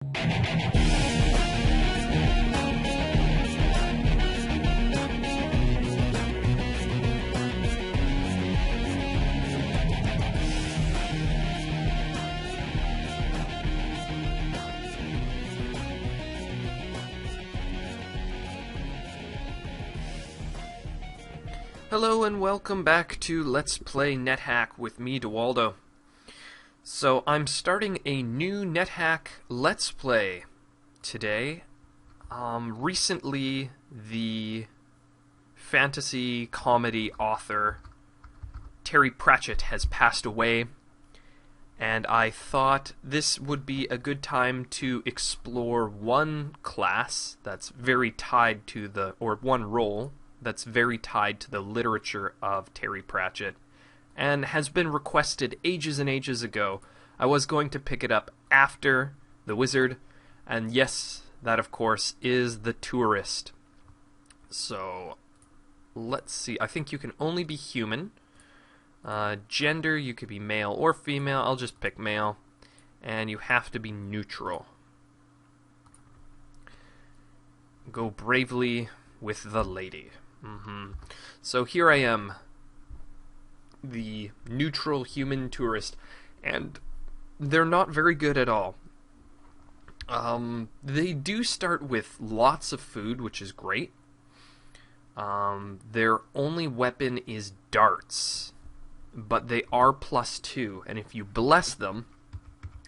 Hello and welcome back to Let's Play Nethack with me, Dewaldo. So I'm starting a new Nethack Let's Play today. Recently, the fantasy comedy author Terry Pratchett has passed away, and I thought this would be a good time to explore one class that's very tied to one role that's very tied to the literature of Terry Pratchett, and has been requested ages and ages ago. I was going to pick it up after The Wizard, and yes, that of course is The Tourist. So, let's see. I think you can only be human. Gender, you could be male or female. I'll just pick male. And you have to be neutral. Go bravely with the lady. So here I am, the neutral human tourist, and they're not very good at all. They do start with lots of food, which is great. Their only weapon is darts, but they are +2, and if you bless them,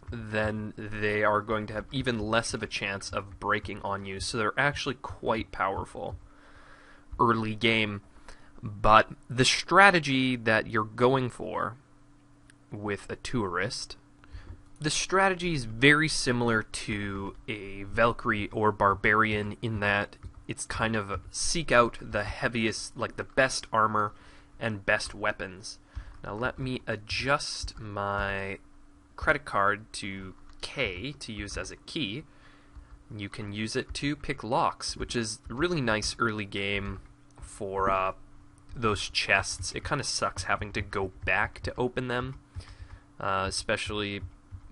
then they are going to have even less of a chance of breaking on you, so they're actually quite powerful early game. But the strategy that you're going for with a tourist, the strategy is very similar to a Valkyrie or Barbarian in that it's kind of seek out the heaviest, like the best armor and best weapons. Now let me adjust my credit card to K to use as a key. You can use it to pick locks, which is really nice early game for those chests. It kind of sucks having to go back to open them, especially,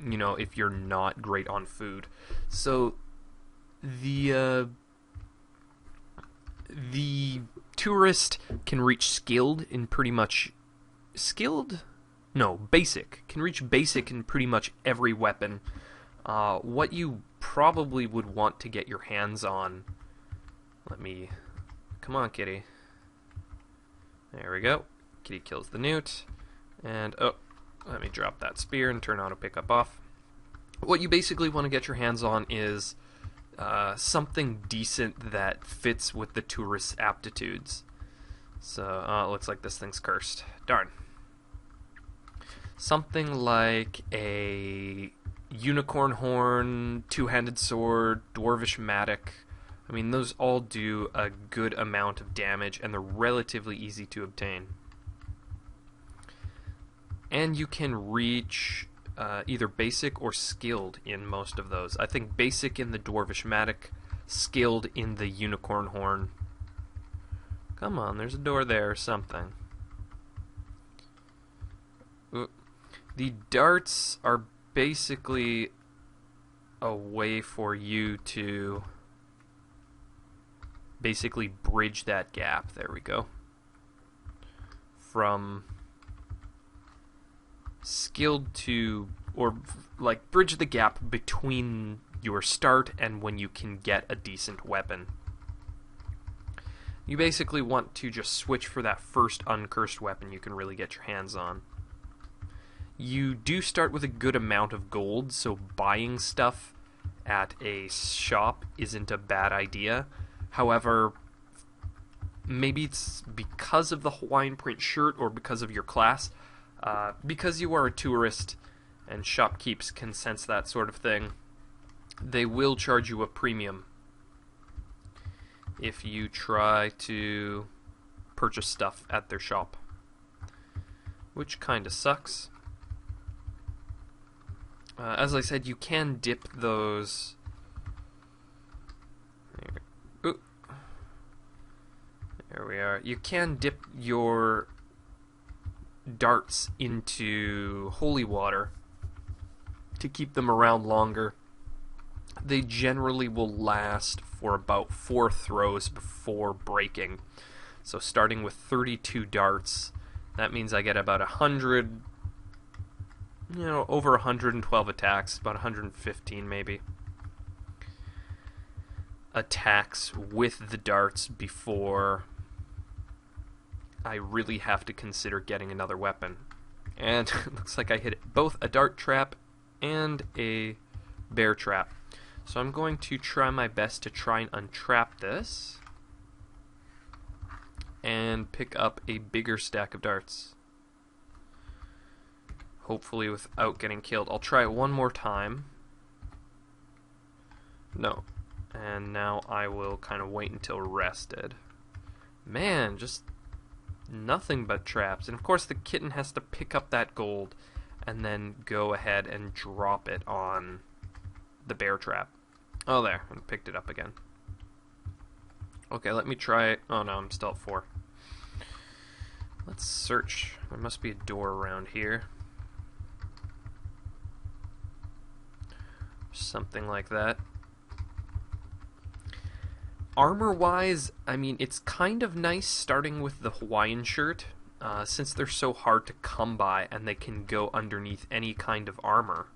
you know, if you're not great on food. So the tourist can reach skilled in pretty much basic. Can reach basic in pretty much every weapon. What you probably would want to get your hands on. Come on, kitty. There we go. Kitty kills the newt. And, let me drop that spear and turn auto pickup off. What you basically want to get your hands on is something decent that fits with the tourist's aptitudes. So, it looks like this thing's cursed. Darn. Something like a unicorn horn, two-handed sword, dwarvish mattock. I mean, those all do a good amount of damage, and they're relatively easy to obtain. And you can reach either basic or skilled in most of those. I think basic in the dwarvish mattock, skilled in the unicorn horn. Come on, there's a door there or something. Ooh. The darts are basically a way for you to basically bridge that gap. There we go. From skilled to, or like bridge the gap between your start and when you can get a decent weapon. You basically want to just switch for that first uncursed weapon you can really get your hands on. You do start with a good amount of gold, so buying stuff at a shop isn't a bad idea. However, maybe it's because of the Hawaiian print shirt or because of your class. Because you are a tourist and shopkeepers can sense that sort of thing, they will charge you a premium if you try to purchase stuff at their shop, which kind of sucks. As I said, you can dip those. There we are. You can dip your darts into holy water to keep them around longer. they generally will last for about 4 throws before breaking. So starting with 32 darts, that means I get about 100, over 112 attacks, about 115 maybe. Attacks with the darts before I really have to consider getting another weapon. And it looks like I hit both a dart trap and a bear trap. So I'm going to try my best to try and untrap this and pick up a bigger stack of darts. Hopefully without getting killed. I'll try it one more time. No. And now I will kind of wait until rested. Man, just nothing but traps. And of course the kitten has to pick up that gold and then go ahead and drop it on the bear trap. Oh, there. I picked it up again. Okay, let me try it. Oh no, I'm still at 4. Let's search. There must be a door around here. Something like that. Armor-wise, I mean, it's kind of nice starting with the Hawaiian shirt, since they're so hard to come by and they can go underneath any kind of armor.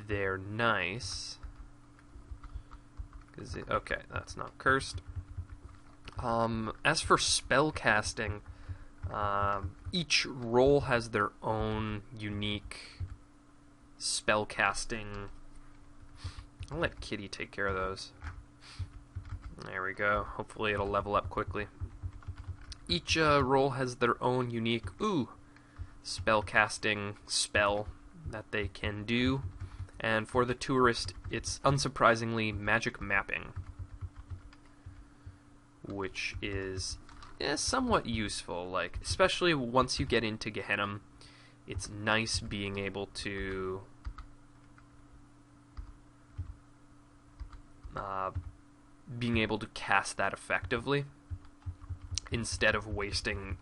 They're nice. Okay, that's not cursed. As for spell casting, each role has their own unique spell casting. I'll let Kitty take care of those. There we go. Hopefully it'll level up quickly. Each role has their own unique spell casting spell that they can do. And for the tourist, it's unsurprisingly magic mapping, which is somewhat useful. Like, especially once you get into Gehenna, it's nice being able to cast that effectively instead of wasting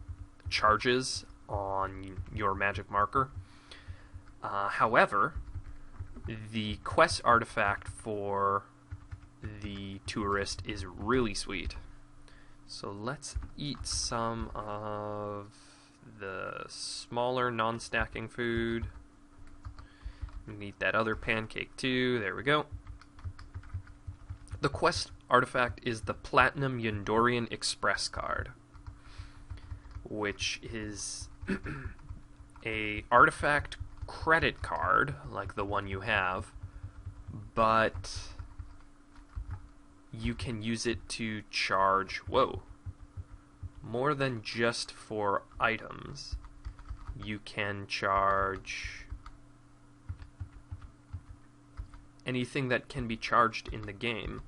charges on your magic marker. However, the quest artifact for the tourist is really sweet. So let's eat some of the smaller non-stacking food. And eat that other pancake too. There we go. The quest artifact is the Platinum Yondorian Express card, which is a artifact credit card like the one you have, but you can use it to charge more than just for items. You can charge anything that can be charged in the game,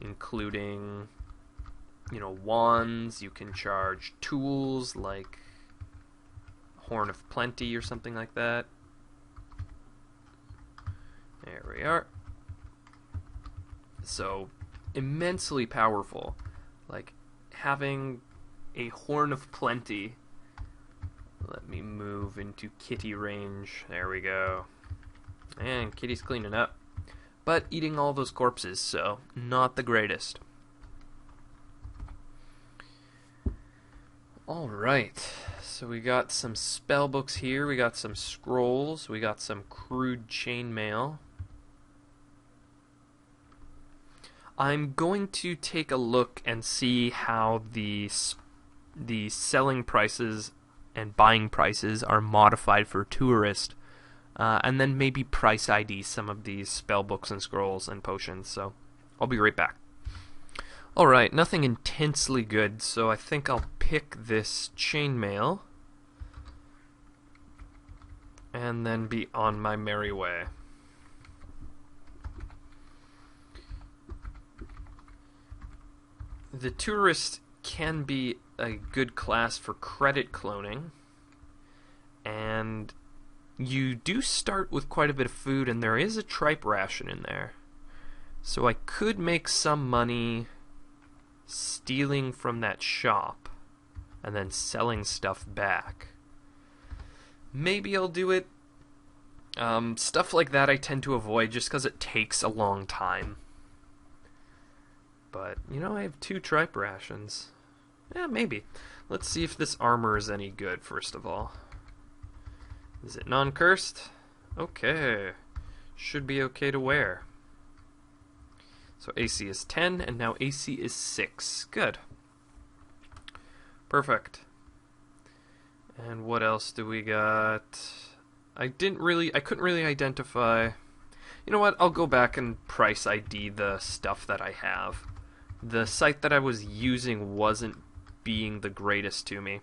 including wands. You can charge tools like Horn of Plenty or something like that. There we are. So, immensely powerful. Like, having a Horn of Plenty. Let me move into Kitty range. There we go. And Kitty's cleaning up. But eating all those corpses, so not the greatest. Alright, so we got some spell books here, we got some scrolls, we got some crude chainmail. I'm going to take a look and see how the selling prices and buying prices are modified for tourist, and then maybe price ID some of these spell books and scrolls and potions, so I'll be right back. Alright, nothing intensely good, so I think I'll pick this chainmail and then be on my merry way. The tourist can be a good class for credit cloning, and you do start with quite a bit of food, and there is a tripe ration in there. So I could make some money stealing from that shop and then selling stuff back. Maybe I'll do it. Stuff like that I tend to avoid just because it takes a long time. But, I have 2 tripe rations. Yeah, maybe. Let's see if this armor is any good, first of all. Is it non-cursed? Okay. Should be okay to wear. So AC is 10, and now AC is 6. Good. Perfect. And what else do we got? I couldn't really identify. You know what? I'll go back and price ID the stuff that I have. The site that I was using wasn't being the greatest to me.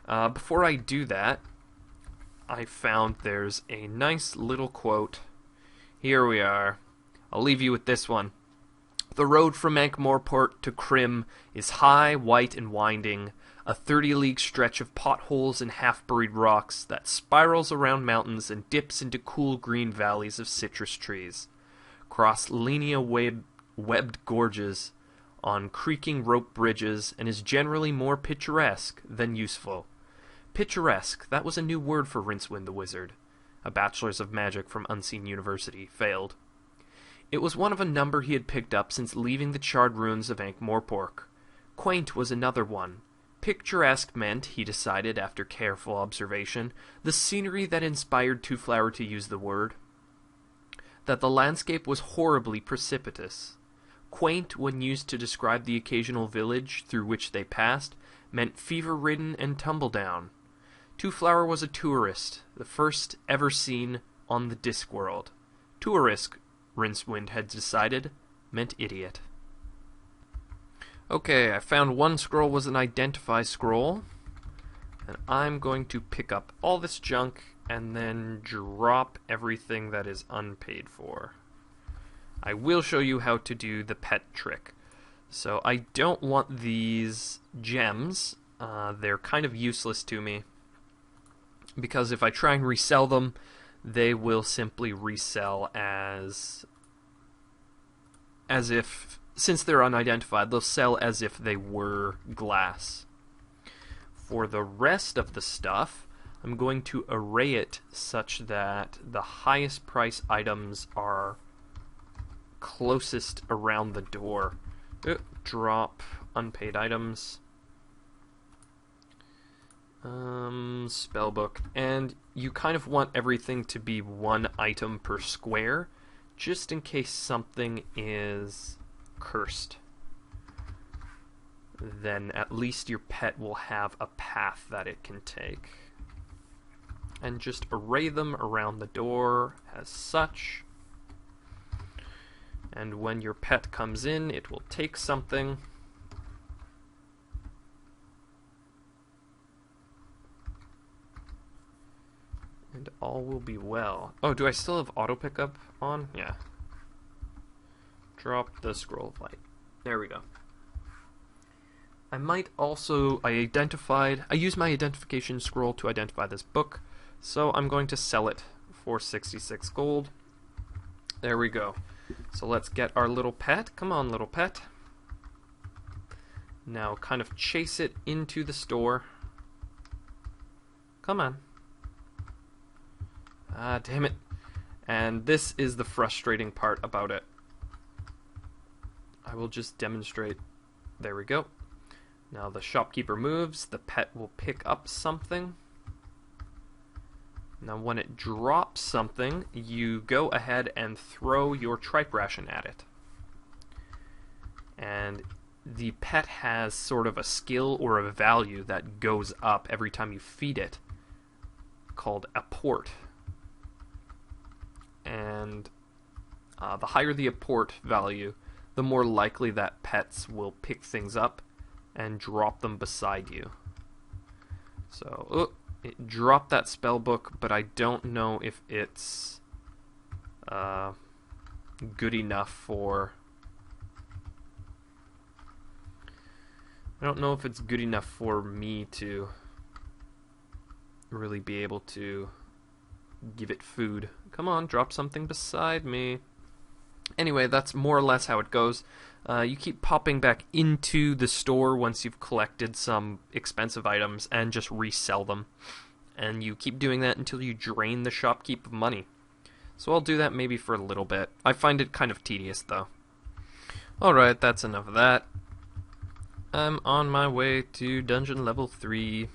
Before I do that, I found there's a nice little quote. Here we are. I'll leave you with this one. The road from Ankh-Morpork to Krim is high, white, and winding, a 30-league stretch of potholes and half-buried rocks that spirals around mountains and dips into cool green valleys of citrus trees. Cross linear webbed gorges on creaking rope bridges, and is generally more picturesque than useful. Picturesque, that was a new word for Rincewind the Wizard. A bachelor's of magic from Unseen University failed. It was one of a number he had picked up since leaving the charred ruins of Ankh-Morpork. Quaint was another one. Picturesque meant, he decided after careful observation, the scenery that inspired Two Flower to use the word. That the landscape was horribly precipitous. Quaint, when used to describe the occasional village through which they passed, meant fever-ridden and tumble-down. Two Flower was a tourist, the first ever seen on the Discworld. Tourist, Rincewind had decided, meant idiot. Okay, I found one scroll was an identify scroll, and I'm going to pick up all this junk and then drop everything that is unpaid for. I will show you how to do the pet trick. So I don't want these gems. They're kind of useless to me, because if I try and resell them, they will simply resell as if, since they're unidentified, they'll sell as if they were glass. For the rest of the stuff, I'm going to array it such that the highest price items are closest around the door. Drop unpaid items. Spellbook. And you kind of want everything to be 1 item per square, just in case something is cursed. Then at least your pet will have a path that it can take. And just array them around the door as such. And when your pet comes in, it will take something. And all will be well. Oh, do I still have auto pickup on? Yeah. Drop the scroll of light. There we go. I might also, I used my identification scroll to identify this book, so I'm going to sell it for 66 gold. There we go. So let's get our little pet. Come on, little pet. Now kind of chase it into the store. Come on. Ah, damn it. And this is the frustrating part about it. I will just demonstrate. There we go. Now the shopkeeper moves, the pet will pick up something. Now when it drops something, you go ahead and throw your tripe ration at it. And the pet has sort of a skill or a value that goes up every time you feed it, called apport. And the higher the apport value, the more likely that pets will pick things up and drop them beside you. So, it dropped that spell book, but I don't know if it's good enough for... I don't know if it's good enough for me to really be able to give it food. Come on, drop something beside me. Anyway, that's more or less how it goes. You keep popping back into the store once you've collected some expensive items and just resell them. And you keep doing that until you drain the shopkeep of money. So I'll do that maybe for a little bit. I find it kind of tedious, though. Alright, that's enough of that. I'm on my way to dungeon level 3.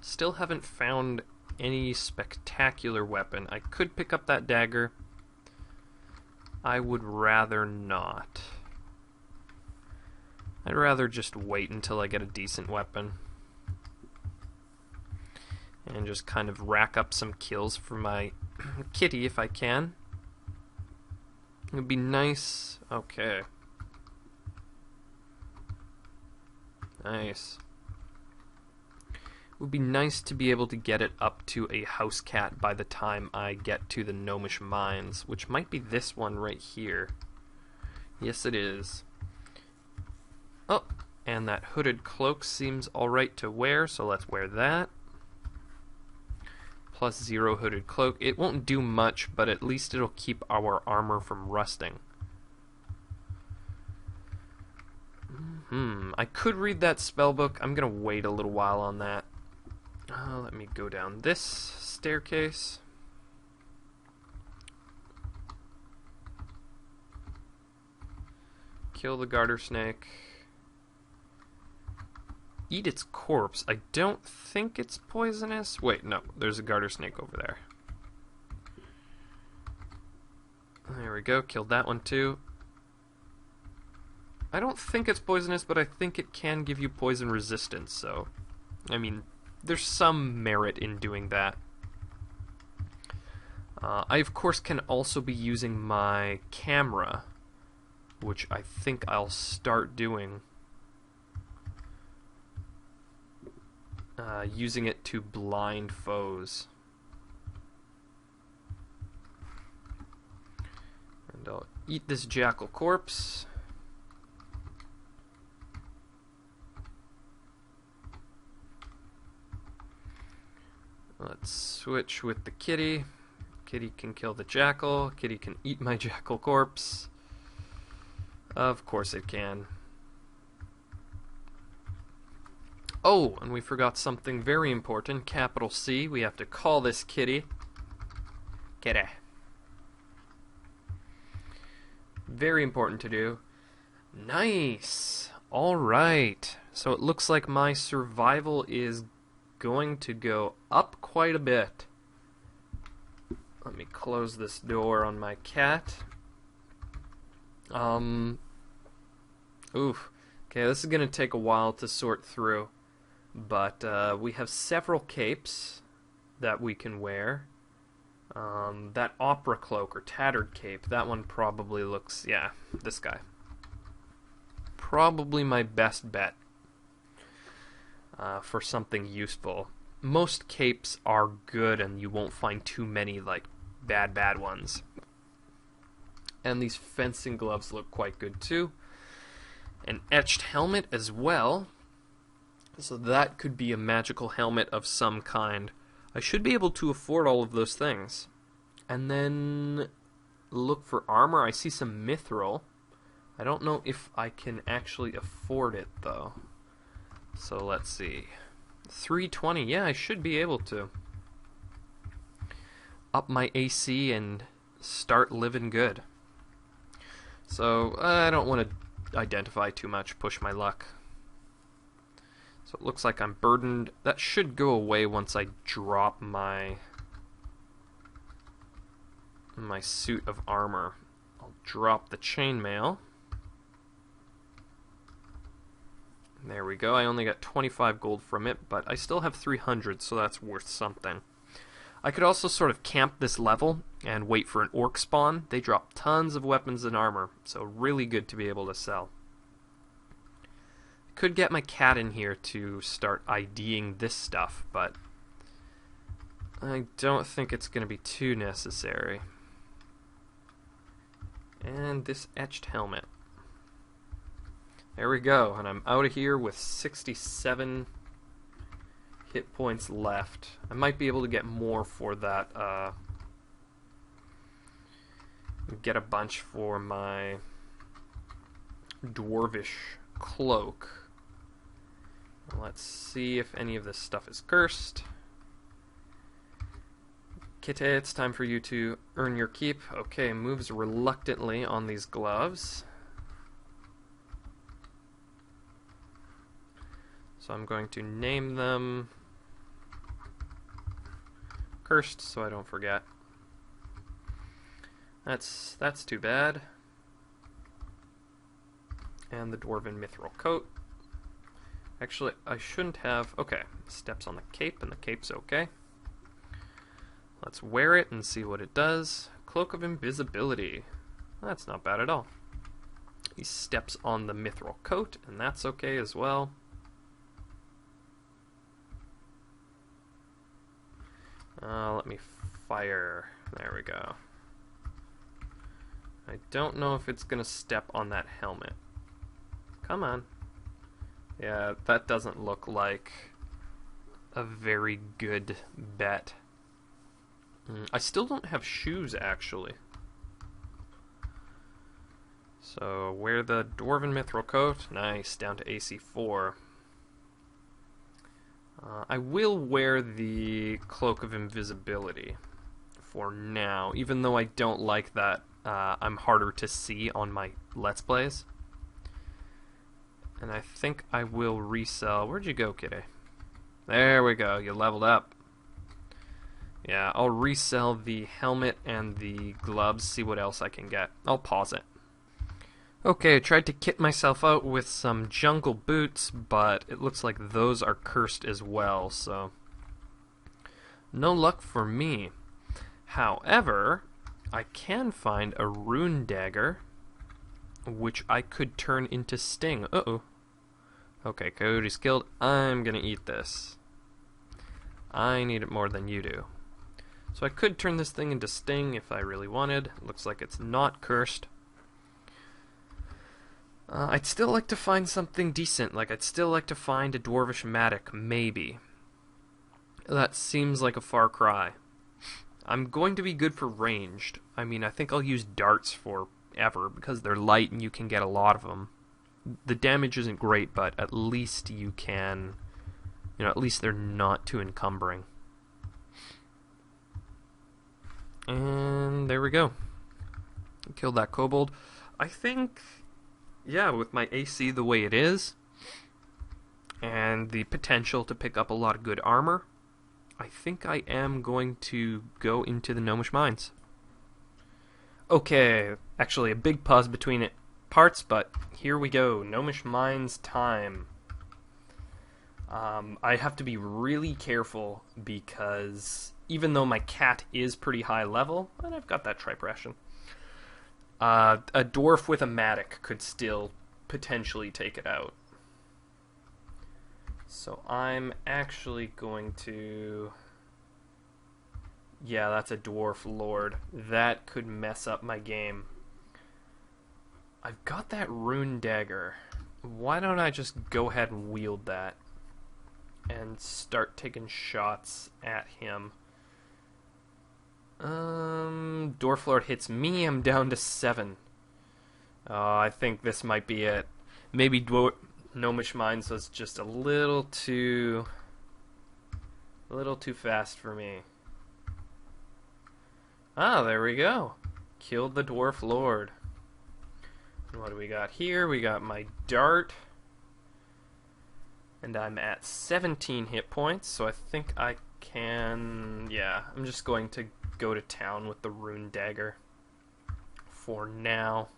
Still haven't found any spectacular weapon. I could pick up that dagger. I would rather not. I'd rather just wait until I get a decent weapon. And just kind of rack up some kills for my kitty if I can. It would be nice. Okay. Nice. It would be nice to be able to get it up to a house cat by the time I get to the Gnomish Mines, which might be this one right here. Yes, it is. Oh, and that hooded cloak seems alright to wear, so let's wear that. Plus 0 hooded cloak. It won't do much, but at least it'll keep our armor from rusting. I could read that spellbook. I'm going to wait a little while on that. Let me go down this staircase. Kill the garter snake. Eat its corpse. I don't think it's poisonous. Wait, no. There's a garter snake over there. There we go. Killed that one too. I don't think it's poisonous, but I think it can give you poison resistance, so... I mean, there's some merit in doing that. I, of course, can also be using my camera, which I think I'll start doing. Using it to blind foes. And I'll eat this jackal corpse. Let's switch with the kitty. Kitty can kill the jackal. Kitty can eat my jackal corpse. Of course it can. Oh, and we forgot something very important. Capital C. We have to call this kitty. Kitty. Very important to do. Nice. Alright. So it looks like my survival is going to go up quite a bit. Let me close this door on my cat. Oof. Okay, this is going to take a while to sort through. But we have several capes that we can wear. That opera cloak or tattered cape, that one probably looks... yeah, this guy. Probably my best bet. For something useful. Most capes are good and you won't find too many like bad ones. And these fencing gloves look quite good too. An etched helmet as well. So that could be a magical helmet of some kind. I should be able to afford all of those things. And then look for armor. I see some mithril. I don't know if I can actually afford it though. So let's see. 320. Yeah, I should be able to. Up my AC and start living good. So I don't want to identify too much, push my luck. So it looks like I'm burdened. That should go away once I drop my suit of armor. I'll drop the chainmail. There we go. I only got 25 gold from it, but I still have 300, so that's worth something. I could also sort of camp this level and wait for an orc spawn. They drop tons of weapons and armor, so really good to be able to sell. Could get my cat in here to start IDing this stuff, but I don't think it's going to be too necessary. And this etched helmet. There we go, and I'm out of here with 67 hit points left. I might be able to get more for that, get a bunch for my dwarvish cloak. Let's see if any of this stuff is cursed. Kite, it's time for you to earn your keep. Okay, moves reluctantly on these gloves. So I'm going to name them Cursed so I don't forget. That's too bad. And the Dwarven Mithril Coat. Actually, I shouldn't have... Okay, steps on the cape, and the cape's okay. Let's wear it and see what it does. Cloak of Invisibility. That's not bad at all. He steps on the Mithril Coat, and that's okay as well. Let me fire. There we go. I don't know if it's going to step on that helmet. Come on. Yeah, that doesn't look like a very good bet. I still don't have shoes, actually. So, wear the Dwarven Mithril Coat. Nice, down to AC 4. I will wear the Cloak of Invisibility for now, even though I don't like that I'm harder to see on my Let's Plays. And I think I will resell... Where'd you go, Kitty? There we go, you leveled up. Yeah, I'll resell the helmet and the gloves, see what else I can get. I'll pause it. Okay, I tried to kit myself out with some jungle boots, but it looks like those are cursed as well, so... no luck for me. However, I can find a rune dagger, which I could turn into Sting. Uh-oh. Okay, Coyote's killed. I'm gonna eat this. I need it more than you do. So I could turn this thing into Sting if I really wanted. Looks like it's not cursed. I'd still like to find something decent. Like, I'd still like to find a Dwarvish Mattock, maybe. That seems like a far cry. I'm going to be good for ranged. I mean, I think I'll use darts forever, because they're light and you can get a lot of them. The damage isn't great, but at least you can... you know, at least they're not too encumbering. And there we go. Killed that kobold. I think... yeah, with my AC the way it is, and the potential to pick up a lot of good armor, I think I am going to go into the Gnomish Mines. Okay, actually a big pause between parts, but here we go. Gnomish Mines time. I have to be really careful because even though my cat is pretty high level, and I've got that tripe ration, a dwarf with a mattock could still potentially take it out. So I'm actually going to... yeah, that's a dwarf lord. That could mess up my game. I've got that rune dagger. Why don't I just go ahead and wield that and start taking shots at him? Dwarf Lord hits me, I'm down to 7. I think this might be it. Maybe Gnomish Mines was just a little too fast for me. Ah, there we go. Killed the Dwarf Lord. And what do we got here? We got my dart. And I'm at 17 hit points, so I think I can... yeah, I'm just going to go to town with the rune dagger for now.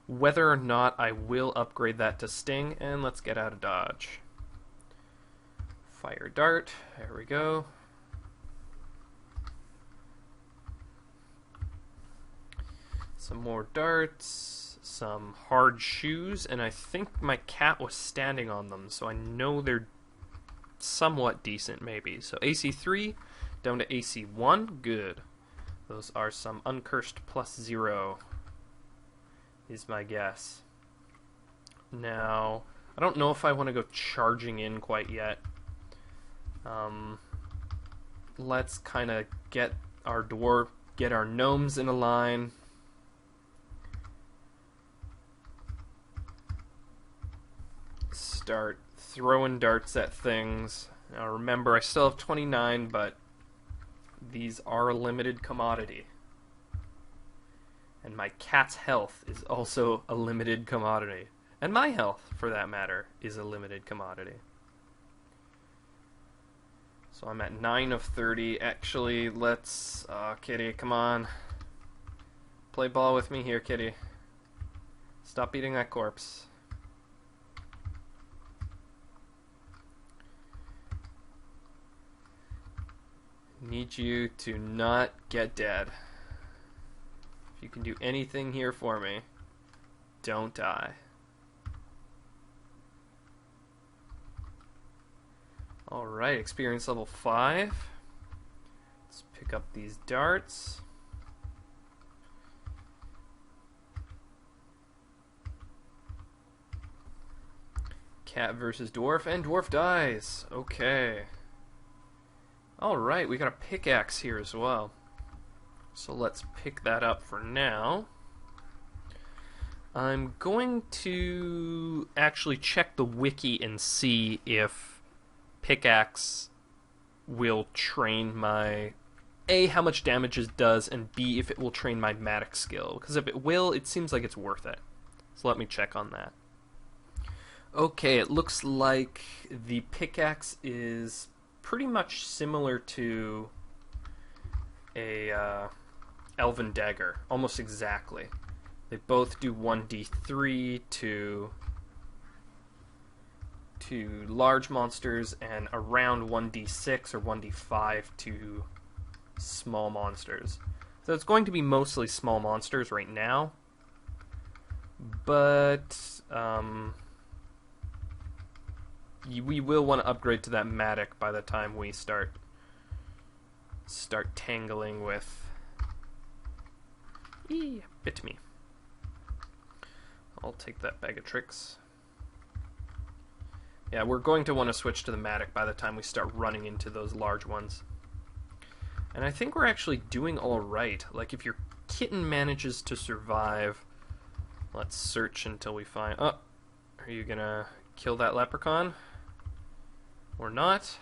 Whether or not I will upgrade that to Sting, and let's get out of dodge. Fire dart, there we go. Some more darts, some hard shoes, and I think my cat was standing on them, so I know they're somewhat decent maybe. So AC 3 down to AC 1, good. Those are some uncursed +0, is my guess. Now, I don't know if I want to go charging in quite yet. Let's kind of get our gnomes in a line. Start throwing darts at things. Now remember, I still have 29, but These are a limited commodity. And my cat's health is also a limited commodity. And my health, for that matter, is a limited commodity. So I'm at 9 of 30. Actually, let's... Kitty, come on. Play ball with me here, Kitty. Stop eating that corpse. Need you to not get dead. If you can do anything here for me, don't die. Alright, experience level 5. Let's pick up these darts. Cat versus dwarf, and dwarf dies. Okay. Alright, we got a pickaxe here as well. So let's pick that up for now. I'm going to actually check the wiki and see if pickaxe will train my... A, how much damage it does, and B, if it will train my magic skill. Because if it will, it seems like it's worth it. So let me check on that. Okay, it looks like the pickaxe is pretty much similar to a elven dagger, almost exactly. They both do 1d3 to large monsters and around 1d6 or 1d5 to small monsters. So it's going to be mostly small monsters right now, but we will want to upgrade to that Matic by the time we start tangling with... bit me. I'll take that bag of tricks. Yeah, we're going to want to switch to the Matic by the time we start running into those large ones. And I think we're actually doing alright. Like, if your kitten manages to survive... Let's search until we find... Oh! Are you gonna kill that leprechaun? Or not?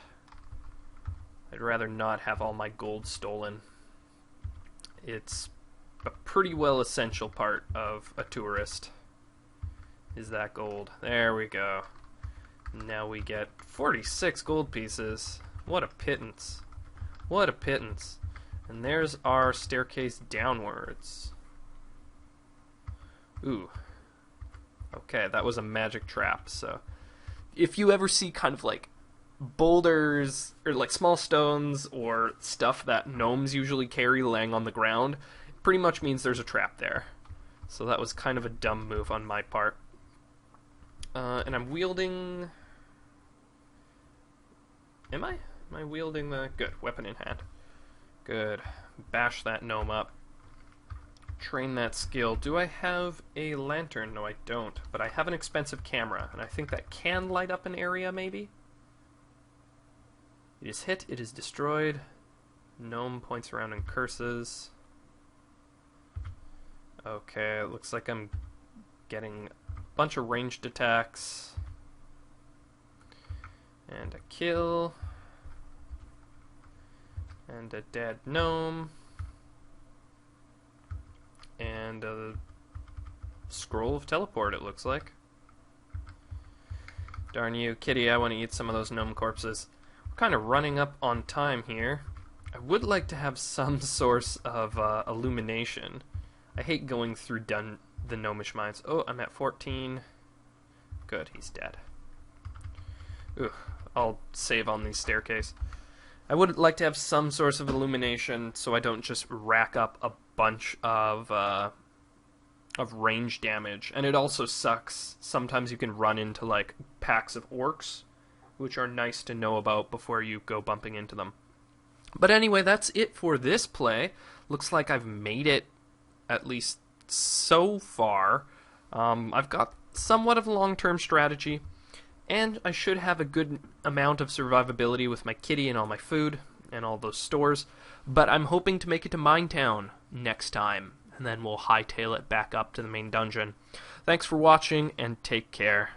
I'd rather not have all my gold stolen. It's a pretty well essential part of a tourist. Is that gold. There we go. Now we get 46 gold pieces. What a pittance. What a pittance. And there's our staircase downwards. Ooh. Okay, that was a magic trap, so... If you ever see kind of like boulders, or like small stones, or stuff that gnomes usually carry laying on the ground, it pretty much means there's a trap there. So that was kind of a dumb move on my part. And I'm wielding... Am I? Am I wielding the... Good, weapon in hand. Good. Bash that gnome up. Train that skill. Do I have a lantern? No, I don't. But I have an expensive camera, and I think that can light up an area, maybe? It is hit, it is destroyed. Gnome points around and curses. Okay, it looks like I'm getting a bunch of ranged attacks. And a kill. And a dead gnome. And a scroll of teleport, it looks like. Darn you, kitty, I want to eat some of those gnome corpses. We're kind of running up on time here. I would like to have some source of illumination. I hate going through the gnomish mines. Oh, I'm at 14. Good, he's dead. Ooh, I'll save on the staircase. I would like to have some source of illumination so I don't just rack up a bunch of range damage. And it also sucks. Sometimes you can run into like packs of orcs, which are nice to know about before you go bumping into them. But anyway, that's it for this play. Looks like I've made it, at least so far. I've got somewhat of a long-term strategy, and I should have a good amount of survivability with my kitty and all my food and all those stores. But I'm hoping to make it to Minetown next time, and then we'll hightail it back up to the main dungeon. Thanks for watching, and take care.